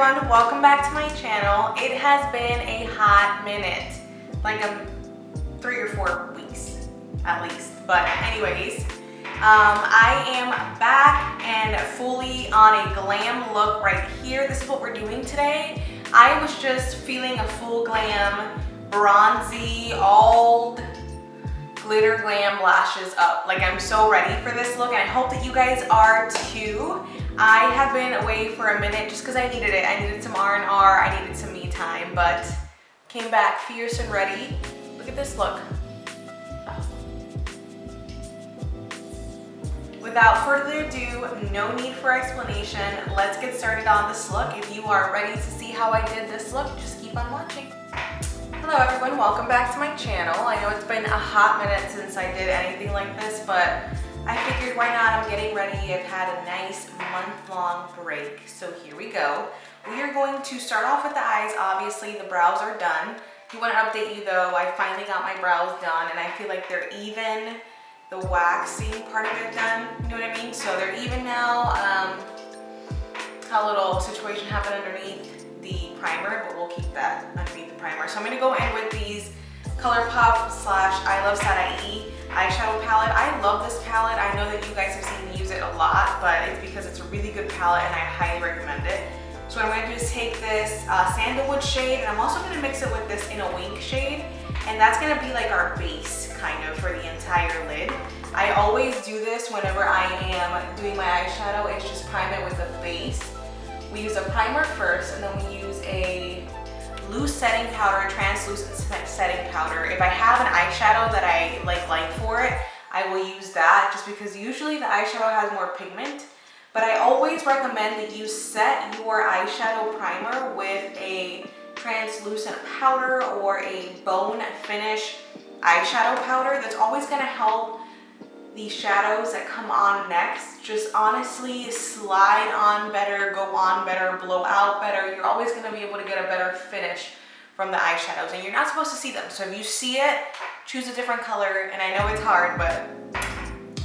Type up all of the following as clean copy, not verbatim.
everyone, welcome back to my channel. It has been a hot minute, like 3 or 4 weeks at least. But anyways, I am back and fully on a glam look right here. This is what we're doing today. I was just feeling a full glam, bronzy, all glitter glam lashes up. Like, I'm so ready for this look and I hope that you guys are too. I have been away for a minute just because I needed it. I needed some R&R, I needed some me time, but came back fierce and ready. Look at this look. Oh. Without further ado, no need for explanation. Let's get started on this look. If you are ready to see how I did this look, just keep on watching. Hello everyone, welcome back to my channel. I know it's been a hot minute since I did anything like this, but I figured why not? I'm getting ready. I've had a nice month-long break, so here we go. We are going to start off with the eyes. Obviously, the brows are done. I want to update you though, I finally got my brows done and I feel like they're even. The waxing part of it done, you know what I mean? So they're even now. A little situation happened underneath the primer, but we'll keep that underneath the primer. So I'm going to go in with these ColourPop / I Love Sadai eyeshadow palette. I love this palette. I know that you guys have seen me use it a lot, but it's because it's a really good palette and I highly recommend it. So what I'm going to do is take this sandalwood shade, and I'm also going to mix it with this In a Wink shade, and that's going to be like our base kind of for the entire lid. I always do this whenever I am doing my eyeshadow. It's just prime it with a base. We use a primer first, and then we use a loose setting powder, translucent setting powder. If I have an eyeshadow that I like for it, I will use that just because usually the eyeshadow has more pigment. But I always recommend that you set your eyeshadow primer with a translucent powder or a bone finish eyeshadow powder. That's always going to help the shadows that come on next just honestly slide on better, go on better, blow out better. You're always going to be able to get a better finish from the eyeshadows, and you're not supposed to see them. So if you see it, choose a different color, and I know it's hard, but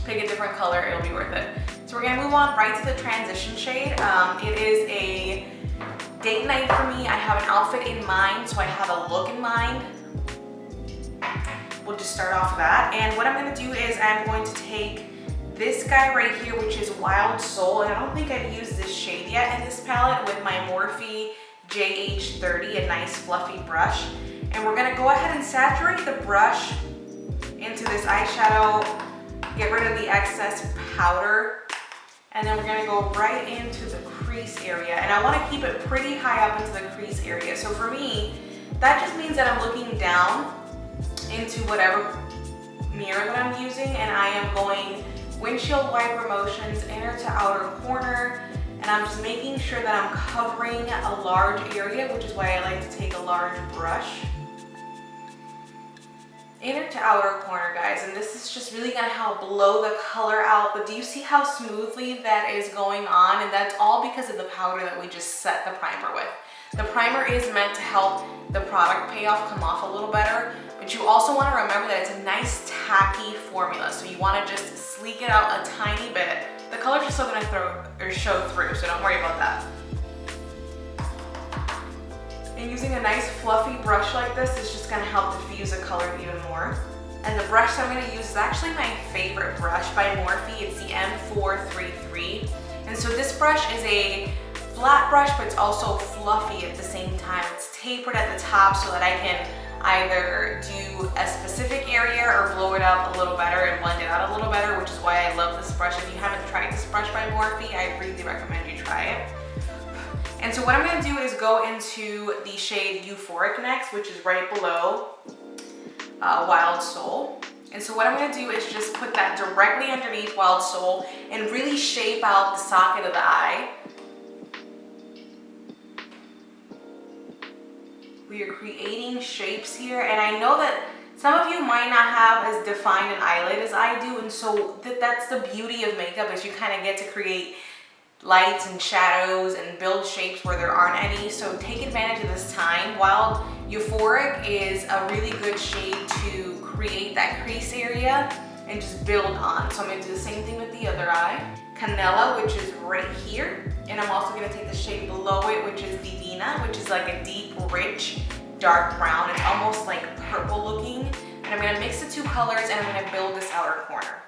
pick a different color, it'll be worth it. So we're going to move on right to the transition shade. It is a date night for me. I have an outfit in mind, so I have a look in mind. We'll just start off with that. And what I'm going to do is I'm going to take this guy right here, which is Wild Soul. And I don't think I've used this shade yet in this palette, with my Morphe JH30, a nice fluffy brush. And we're going to go ahead and saturate the brush into this eyeshadow, get rid of the excess powder, and then we're going to go right into the crease area. And I want to keep it pretty high up into the crease area. So for me, that just means that I'm looking down into whatever mirror that I'm using, and I am going windshield wiper motions, inner to outer corner, and I'm just making sure that I'm covering a large area, which is why I like to take a large brush. Inner to outer corner, guys, and this is just really gonna help blow the color out. But do you see how smoothly that is going on? And that's all because of the powder that we just set the primer with. The primer is meant to help the product payoff come off a little better, but you also want to remember that it's a nice tacky formula, so you want to just sleek it out a tiny bit. The colors are still going to show through, so don't worry about that. And using a nice fluffy brush like this is just going to help diffuse the color even more. And the brush that I'm going to use is actually my favorite brush by Morphe. It's the M433. And so this brush is a flat brush, but it's also fluffy at the same time. It's tapered at the top so that I can either do a specific area or blow it up a little better and blend it out a little better, which is why I love this brush. If you haven't tried this brush by Morphe, I really recommend you try it. And so what I'm going to do is go into the shade Euphoric next, which is right below Wild Soul. And so what I'm going to do is just put that directly underneath Wild Soul and really shape out the socket of the eye. We are creating shapes here, and I know that some of you might not have as defined an eyelid as I do, and so that's the beauty of makeup, is you kind of get to create lights and shadows and build shapes where there aren't any. So take advantage of this time. While Euphoric is a really good shade to create that crease area and just build on. So I'm going to do the same thing with the other eye. Canela, which is right here, and I'm also going to take the shade below it, which is the Divina, which is like a deep, rich, dark brown. It's almost like purple looking. And I'm gonna mix the two colors and I'm gonna build this outer corner.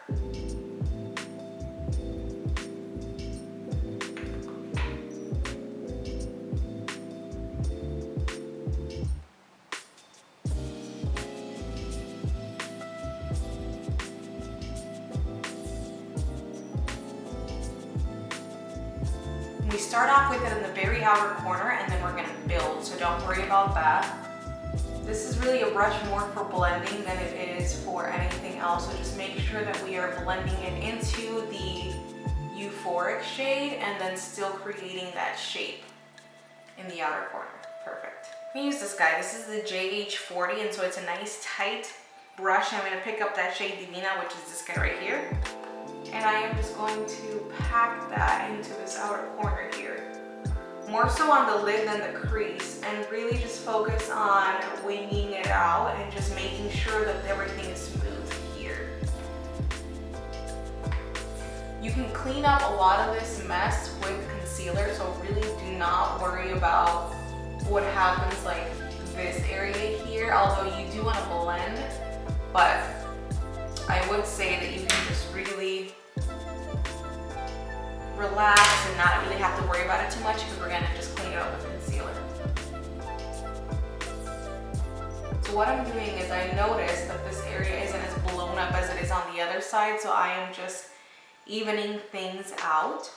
We start off with it in the very outer corner and then we're gonna build, so don't worry about that. This is really a brush more for blending than it is for anything else, so just make sure that we are blending it into the euphoric shade and then still creating that shape in the outer corner. Perfect. I'm gonna use this guy. This is the JH40, and so it's a nice tight brush. I'm gonna pick up that shade Divina, which is this guy right here. And I am just going to pack that into this outer corner here. More so on the lid than the crease, and really just focus on winging it out and just making sure that everything is smooth here. You can clean up a lot of this mess with concealer, so really do not worry about what happens like this area here, although you do want to blend, but I would say that you can just really relax and not really have to worry about it too much because we're gonna just clean it up with concealer. So what I'm doing is I noticed that this area isn't as blown up as it is on the other side, so I am just evening things out.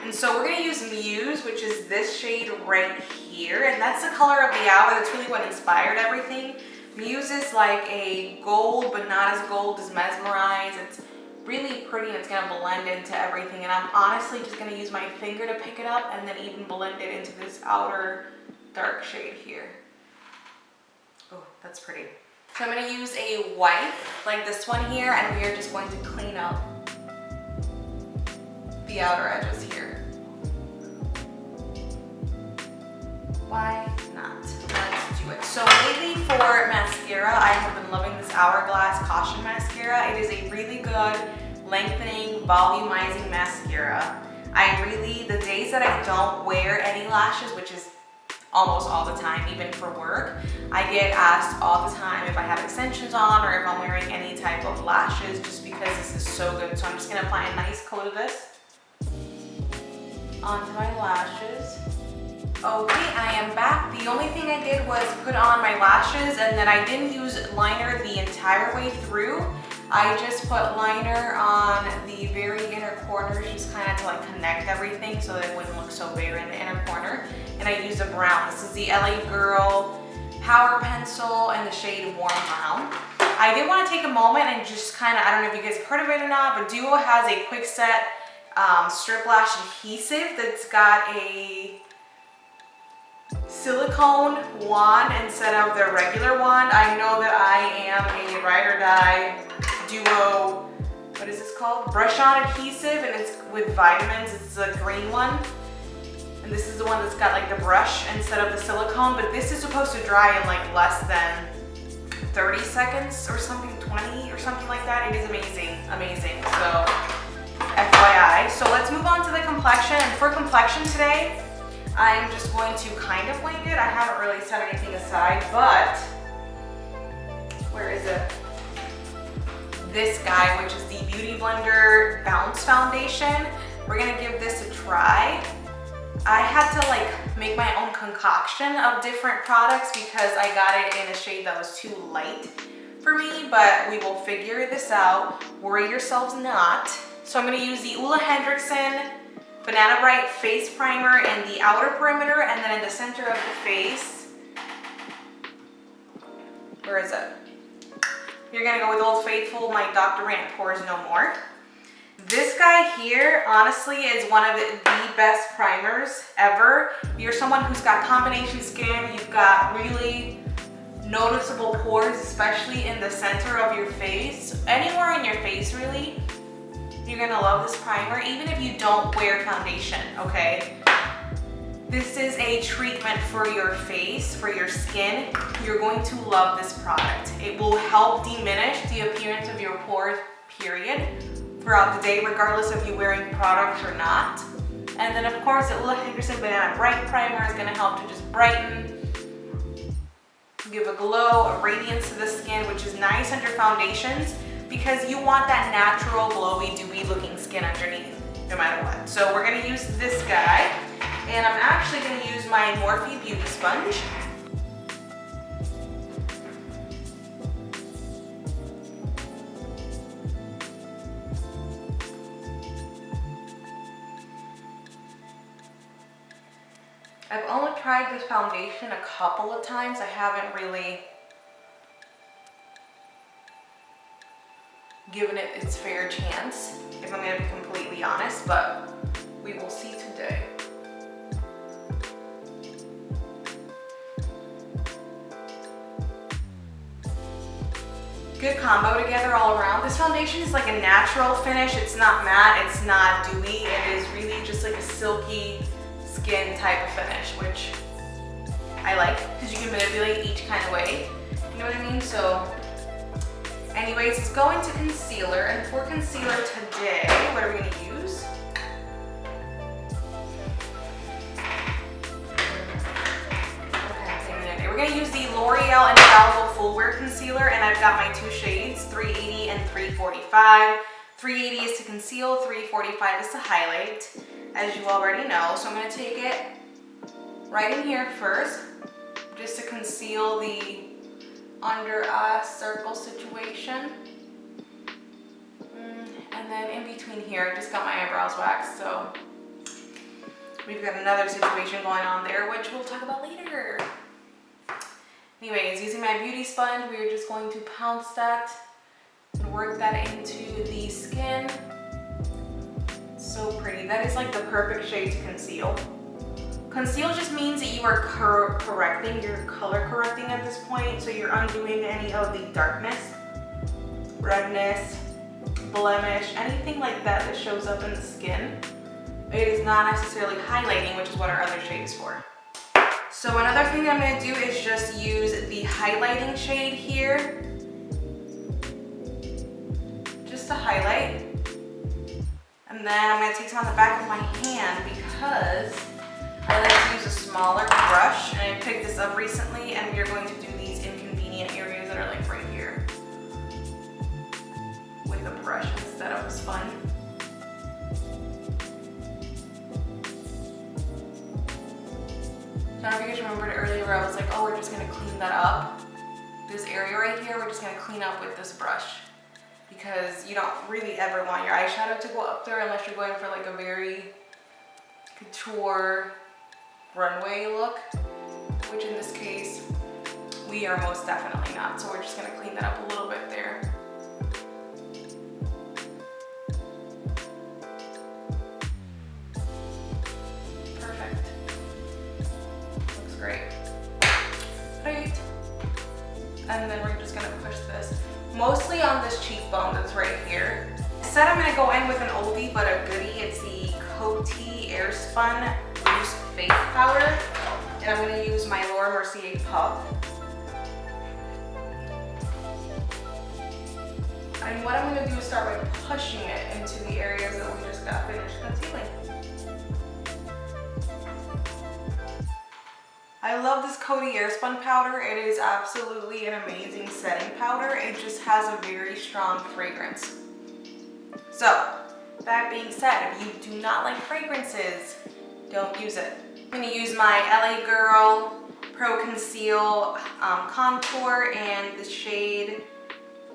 And so we're gonna use Muse, which is this shade right here, and that's the color of the hour. That's really what inspired everything. Muse is like a gold, but not as gold as Mesmerize. It's really pretty and it's gonna blend into everything, and I'm honestly just gonna use my finger to pick it up and then even blend it into this outer dark shade here. Oh, that's pretty. So I'm gonna use a wipe like this one here, and we are just going to clean up the outer edges here. Why not? Let's do it. So lately for mascara, I have been loving this Hourglass Caution Mascara. It is a really good lengthening, volumizing mascara. The days that I don't wear any lashes, which is almost all the time, even for work, I get asked all the time if I have extensions on or if I'm wearing any type of lashes, just because this is so good. So I'm just gonna apply a nice coat of this onto my lashes. Okay, I am back. The only thing I did was put on my lashes, and then I didn't use liner the entire way through. I just put liner on the very inner corners, just kind of to like connect everything so that it wouldn't look so bare in the inner corner. And I used a brown. This is the LA Girl Power Pencil in the shade Warm Brown. I did want to take a moment and just kind of, I don't know if you guys have heard of it or not, but Duo has a quick set strip lash adhesive that's got a silicone wand instead of their regular wand. I know that I am a Ride or Die Duo, what is this called? Brush on adhesive, and it's with vitamins. It's a green one. And this is the one that's got like the brush instead of the silicone, but this is supposed to dry in like less than 30 seconds or something, 20 or something like that. It is amazing, amazing. So FYI. So let's move on to the complexion. And for complexion today, I'm just going to kind of wing it. I haven't really set anything aside, but where is it? This guy, which is the Beauty Blender Bounce Foundation. We're gonna give this a try. I had to like make my own concoction of different products because I got it in a shade that was too light for me, but we will figure this out. Worry yourselves not. So I'm gonna use the Ole Henriksen Banana Bright Face Primer in the outer perimeter, and then in the center of the face. Where is it? You're gonna go with Old Faithful, my Dr. Rant Pores No More. This guy here, honestly, is one of the best primers ever. If you're someone who's got combination skin, you've got really noticeable pores, especially in the center of your face, anywhere in your face really, you're gonna love this primer, even if you don't wear foundation, okay? This is a treatment for your face, for your skin. You're going to love this product. It will help diminish the appearance of your pores, period, throughout the day, regardless of you wearing products or not. And then of course the Ole Henriksen Banana Bright Primer is going to help to just brighten, give a glow, a radiance to the skin, which is nice under foundations because you want that natural, glowy, dewy looking skin underneath, no matter what. So we're going to use this guy, and I'm actually going to use my Morphe Beauty Sponge. I've only tried this foundation a couple of times. I haven't really given it its fair chance, if I'm going to be completely honest, but we will see today. Good combo together all around. This foundation is like a natural finish. It's not matte, it's not dewy. It is really just like a silky skin type of finish, which I like because you can manipulate each kind of way. You know what I mean? So anyways, let's go into concealer. And for concealer today, what are we going to use? Okay, we're going to use the L'Oreal Infallible Full Wear Concealer, and I've got my two shades, 380 and 345. 380 is to conceal, 345 is to highlight, as you already know. So I'm going to take it right in here first, just to conceal the under eye circle situation. And then in between here, I just got my eyebrows waxed, so we've got another situation going on there, which we'll talk about later. Anyways, using my beauty sponge, we're just going to pounce that and work that into the skin. So pretty. That is like the perfect shade to conceal. Conceal just means that you are correcting, you're color correcting at this point, so you're undoing any of the darkness, redness, blemish, anything like that shows up in the skin. It is not necessarily highlighting, which is what our other shade is for. So another thing that I'm going to do is just use the highlighting shade here, just to highlight. And then I'm going to take some on the back of my hand because I like to use a smaller brush, and I picked this up recently, and we are going to do these inconvenient areas that are like right here with a brush instead of a sponge. So I don't know if you guys remembered earlier where I was like, oh, we're just going to clean that up. This area right here, we're just going to clean up with this brush, because you don't really ever want your eyeshadow to go up there unless you're going for like a very couture runway look, which in this case we are most definitely not. So we're just going to clean that up a little bit there. Perfect. Looks great. Great. And then we're just going to push this mostly on this cheekbone that's right here. Instead, I'm going to go in with an oldie but a goodie. It's the Coty Airspun Loose Face Powder, and I'm going to use my Laura Mercier Puff. And what I'm going to do is start by pushing it into the areas that we just got finished concealing. I love this Coty Airspun powder. It is absolutely an amazing setting powder. It just has a very strong fragrance. So, that being said, if you do not like fragrances, don't use it. I'm going to use my LA Girl Pro Conceal Contour and the shade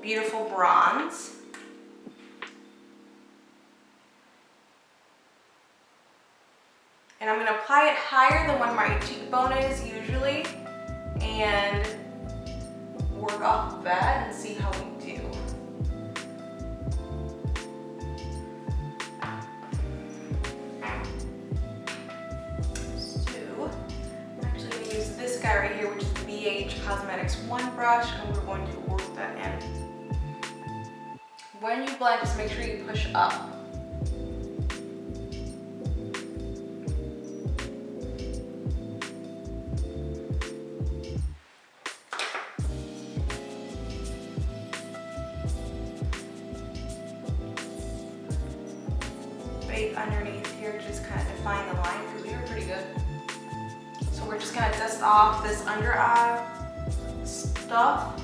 Beautiful Bronze. And I'm going to apply it higher than what my cheekbone is usually, and work off that and see how we do. So, I'm actually going to use this guy right here, which is the BH Cosmetics One brush, and we're going to work that in. When you blend, just make sure you push up. Underneath here just kind of define the line because we were pretty good. So we're just gonna dust off this under eye stuff.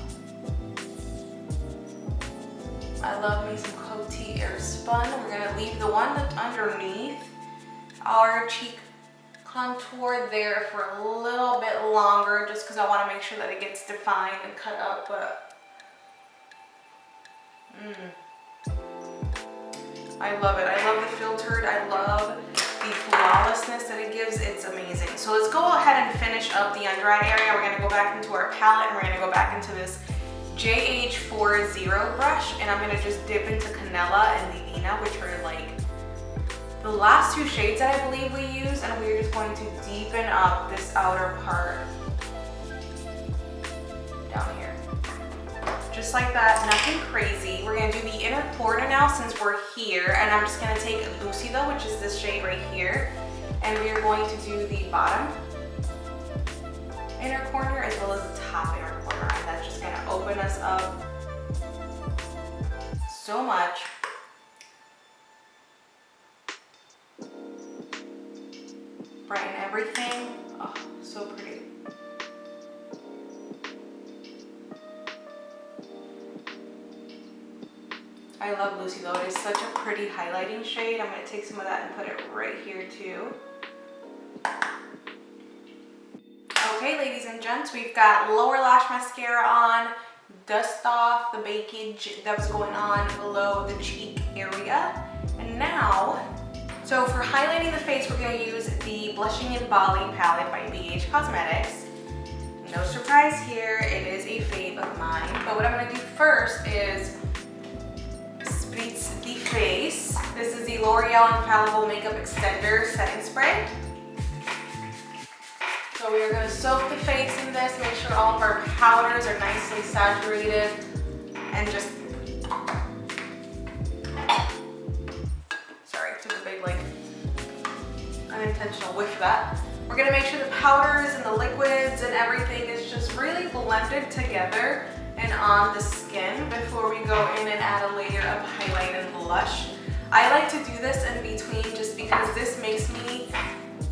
I love me some Coty Airspun. We're gonna leave the one that's underneath our cheek contour there for a little bit longer, just because I want to make sure that it gets defined and cut up. But I love it. I love the filtered. I love the flawlessness that it gives. It's amazing. So let's go ahead and finish up the under eye area. We're gonna go back into our palette and we're gonna go back into this JH40 brush, and I'm gonna just dip into Canela and Livina, which are like the last two shades that I believe we use, and we're just going to deepen up this outer part down here. Just like that, nothing crazy. We're gonna do the inner corner now since we're here, and I'm just gonna take Lucido, which is this shade right here, and we are going to do the bottom inner corner as well as the top inner corner, and that's just gonna open us up so much. Brighten everything. Oh, so pretty. I love Lucido. It is such a pretty highlighting shade. I'm gonna take some of that and put it right here too. Okay, ladies and gents, we've got lower lash mascara on, dust off the bakage that was going on below the cheek area. And now, so for highlighting the face, we're gonna use the Blushing in Bali palette by BH Cosmetics. No surprise here, it is a fave of mine. But what I'm gonna do first is spritz the face. This is the L'Oreal Infallible Makeup Extender Setting Spray. So we are going to soak the face in this, make sure all of our powders are nicely saturated, and just, sorry, took a big like unintentional whiff of that. We're going to make sure the powders and the liquids and everything is just really blended together and on the skin before we go in and add a layer of highlight and blush. I like to do this in between just because this makes me,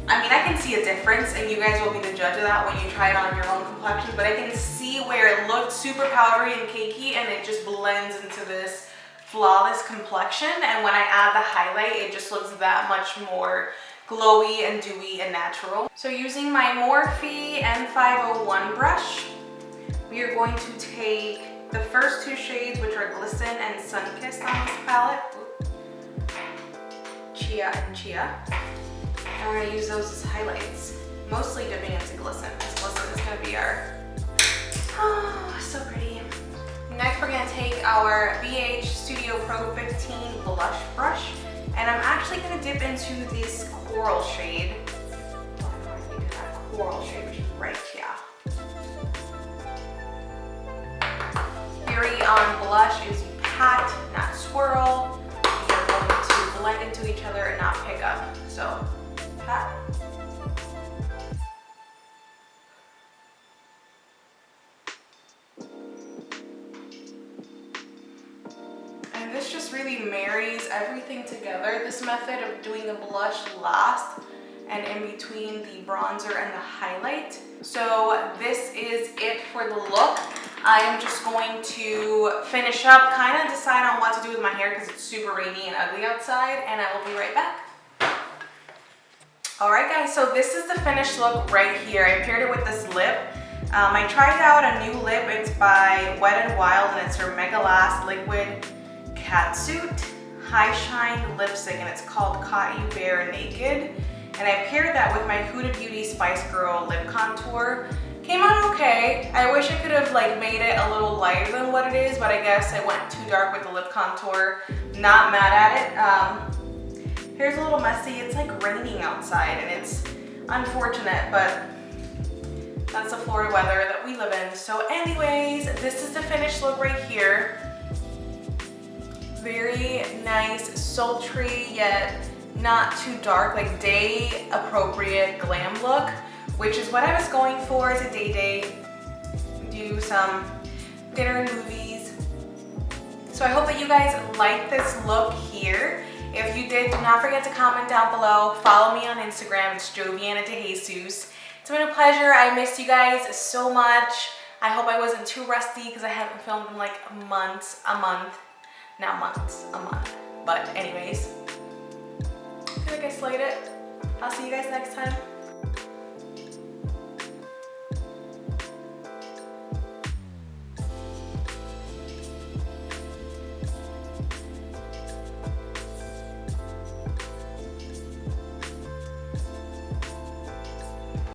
I mean, I can see a difference, and you guys will be the judge of that when you try it on your own complexion, but I can see where it looked super powdery and cakey and it just blends into this flawless complexion, and when I add the highlight, it just looks that much more glowy and dewy and natural. So using my Morphe N501 brush, we are going to take the first two shades, which are Glisten and Sunkissed on this palette. Chia and Chia. And we're going to use those as highlights. Mostly dipping into Glisten, because Glisten is going to be our, oh, so pretty. Next, we're going to take our BH Studio Pro 15 blush brush, and I'm actually going to dip into this coral shade. Oh, I think it's that coral shade, which is right here. Theory on blush is pat, not swirl. You're going to blend into each other and not pick up. So, pat. And this just really marries everything together. This method of doing the blush last and in between the bronzer and the highlight. So this is it for the look. I am just going to finish up, kind of decide on what to do with my hair because it's super rainy and ugly outside, and I will be right back. All right, guys, so this is the finished look right here. I paired it with this lip. I tried out a new lip. It's by Wet n Wild, and it's her Mega Last Liquid Catsuit High Shine Lipstick, and it's called Caught You Bare Naked. And I paired that with my Huda Beauty Spice Girl lip contour. Came out okay. I wish I could have like made it a little lighter than what it is, but I guess I went too dark with the lip contour. Not mad at it. Hair's a little messy. It's like raining outside, and it's unfortunate, but that's the Florida weather that we live in. So anyways, this is the finished look right here. Very nice, sultry, yet not too dark, like day appropriate glam look, which is what I was going for as a day, do some dinner and movies. So I hope that you guys like this look here. If you did, do not forget to comment down below. Follow me on Instagram. It's Joviana DeJesus. It's been a pleasure. I missed you guys so much. I hope I wasn't too rusty because I haven't filmed in like a month. But anyways, I feel like I slayed it. I'll see you guys next time.